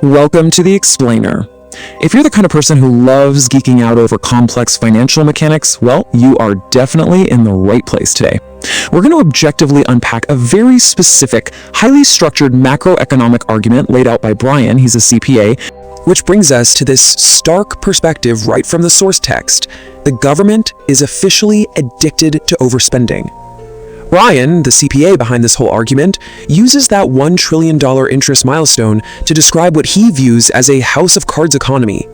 Welcome to The Explainer. If you're the kind of person who loves geeking out over complex financial mechanics, well, you are definitely in the right place today. We're going to objectively unpack a very specific, highly structured macroeconomic argument laid out by Brian, he's a CPA, which brings us to this stark perspective right from the source text. The government is officially addicted to overspending. Brian, the CPA behind this whole argument, uses that $1 trillion interest milestone to describe what he views as a house of cards economy.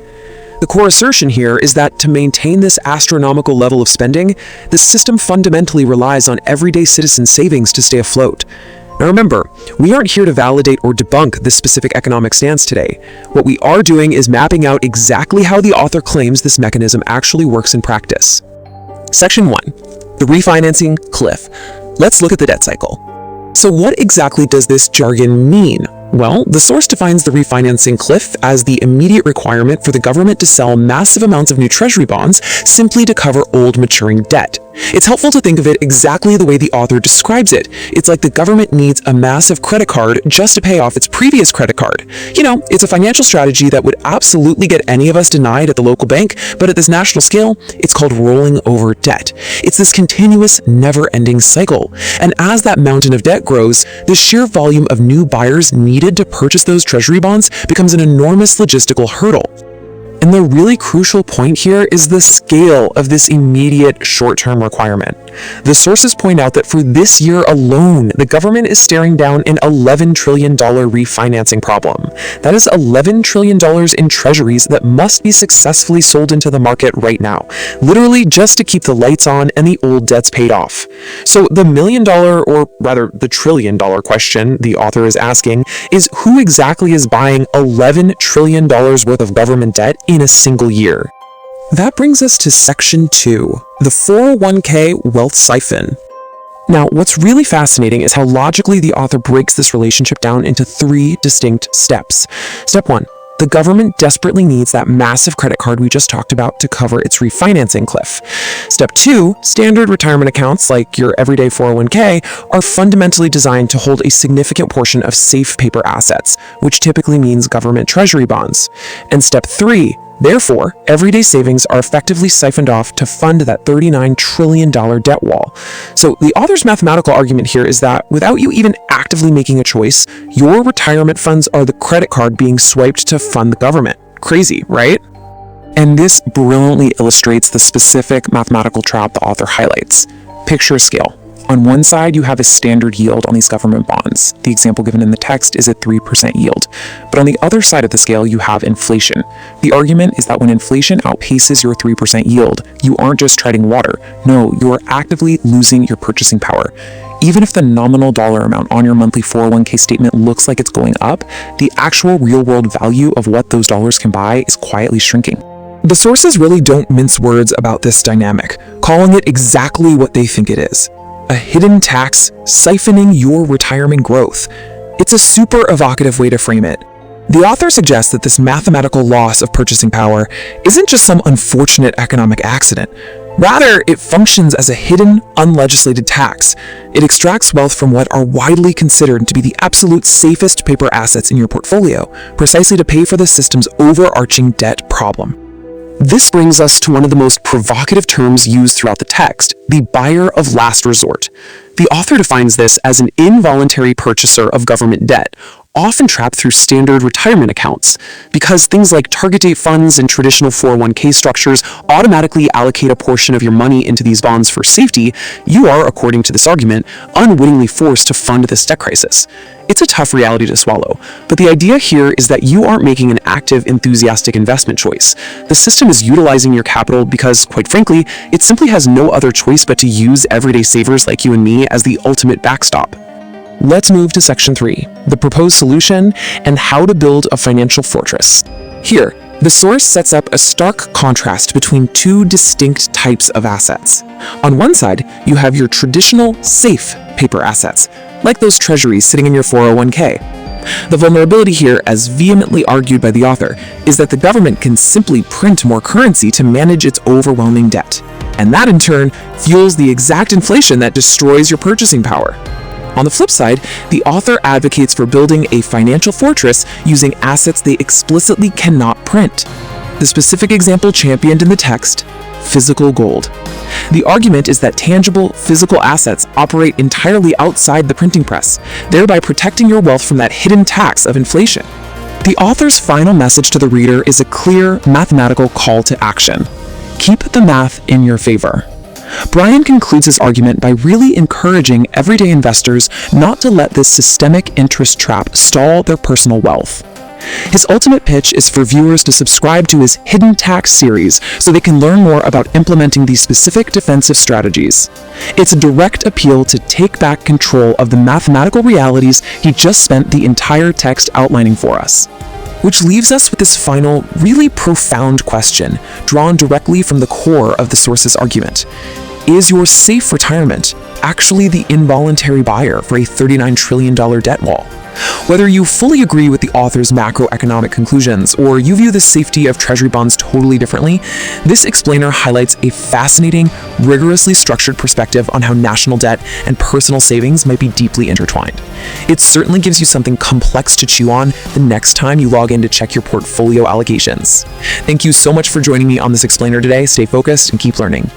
The core assertion here is that to maintain this astronomical level of spending, the system fundamentally relies on everyday citizen savings to stay afloat. Now remember, we aren't here to validate or debunk this specific economic stance today. What we are doing is mapping out exactly how the author claims this mechanism actually works in practice. Section 1. The refinancing cliff. Let's look at the debt cycle. So what exactly does this jargon mean? Well, the source defines the refinancing cliff as the immediate requirement for the government to sell massive amounts of new treasury bonds simply to cover old maturing debt. It's helpful to think of it exactly the way the author describes it. It's like the government needs a massive credit card just to pay off its previous credit card. You know, it's a financial strategy that would absolutely get any of us denied at the local bank, but at this national scale, it's called rolling over debt. It's this continuous, never-ending cycle. And as that mountain of debt grows, the sheer volume of new buyers needed to purchase those treasury bonds becomes an enormous logistical hurdle. And the really crucial point here is the scale of this immediate short-term requirement. The sources point out that for this year alone, the government is staring down an $11 trillion refinancing problem. That is $11 trillion in treasuries that must be successfully sold into the market right now, literally just to keep the lights on and the old debts paid off. So the $1 million, or rather the $1 trillion question the author is asking is who exactly is buying $11 trillion worth of government debt in a single year? That brings us to Section 2, the 401k wealth siphon. Now, what's really fascinating is how logically the author breaks this relationship down into 3 distinct steps. Step 1. The government desperately needs that massive credit card we just talked about to cover its refinancing cliff. Step 2, standard retirement accounts like your everyday 401k are fundamentally designed to hold a significant portion of safe paper assets, which typically means government treasury bonds. And step 3, therefore, everyday savings are effectively siphoned off to fund that $39 trillion debt wall. So the author's mathematical argument here is that without you even actively making a choice, your retirement funds are the credit card being swiped to fund the government. Crazy, right? And this brilliantly illustrates the specific mathematical trap the author highlights. Picture a scale. On one side, you have a standard yield on these government bonds. The example given in the text is a 3% yield. But on the other side of the scale, you have inflation. The argument is that when inflation outpaces your 3% yield, you aren't just treading water. No, you are actively losing your purchasing power. Even if the nominal dollar amount on your monthly 401k statement looks like it's going up, the actual real-world value of what those dollars can buy is quietly shrinking. The sources really don't mince words about this dynamic, calling it exactly what they think it is. A hidden tax siphoning your retirement growth. It's a super evocative way to frame it. The author suggests that this mathematical loss of purchasing power isn't just some unfortunate economic accident. Rather, it functions as a hidden, unlegislated tax. It extracts wealth from what are widely considered to be the absolute safest paper assets in your portfolio, precisely to pay for the system's overarching debt problem. This brings us to one of the most provocative terms used throughout the text, the buyer of last resort. The author defines this as an involuntary purchaser of government debt, often trapped through standard retirement accounts. Because things like target date funds and traditional 401k structures automatically allocate a portion of your money into these bonds for safety, you are, according to this argument, unwittingly forced to fund this debt crisis. It's a tough reality to swallow, but the idea here is that you aren't making an active, enthusiastic investment choice. The system is utilizing your capital because, quite frankly, it simply has no other choice but to use everyday savers like you and me as the ultimate backstop. Let's move to Section 3, the proposed solution and how to build a financial fortress. Here, the source sets up a stark contrast between 2 distinct types of assets. On one side, you have your traditional, safe paper assets, like those treasuries sitting in your 401k. The vulnerability here, as vehemently argued by the author, is that the government can simply print more currency to manage its overwhelming debt. And that, in turn, fuels the exact inflation that destroys your purchasing power. On the flip side, the author advocates for building a financial fortress using assets they explicitly cannot print. The specific example championed in the text: physical gold. The argument is that tangible, physical assets operate entirely outside the printing press, thereby protecting your wealth from that hidden tax of inflation. The author's final message to the reader is a clear, mathematical call to action. Keep the math in your favor. Brian concludes his argument by really encouraging everyday investors not to let this systemic interest trap stall their personal wealth. His ultimate pitch is for viewers to subscribe to his Hidden Tax series so they can learn more about implementing these specific defensive strategies. It's a direct appeal to take back control of the mathematical realities he just spent the entire text outlining for us. Which leaves us with this final, really profound question, drawn directly from the core of the source's argument. Is your safe retirement actually the involuntary buyer for a $39 trillion debt wall? Whether you fully agree with the author's macroeconomic conclusions or you view the safety of treasury bonds totally differently, this explainer highlights a fascinating, rigorously structured perspective on how national debt and personal savings might be deeply intertwined. It certainly gives you something complex to chew on the next time you log in to check your portfolio allocations. Thank you so much for joining me on this explainer today. Stay focused and keep learning.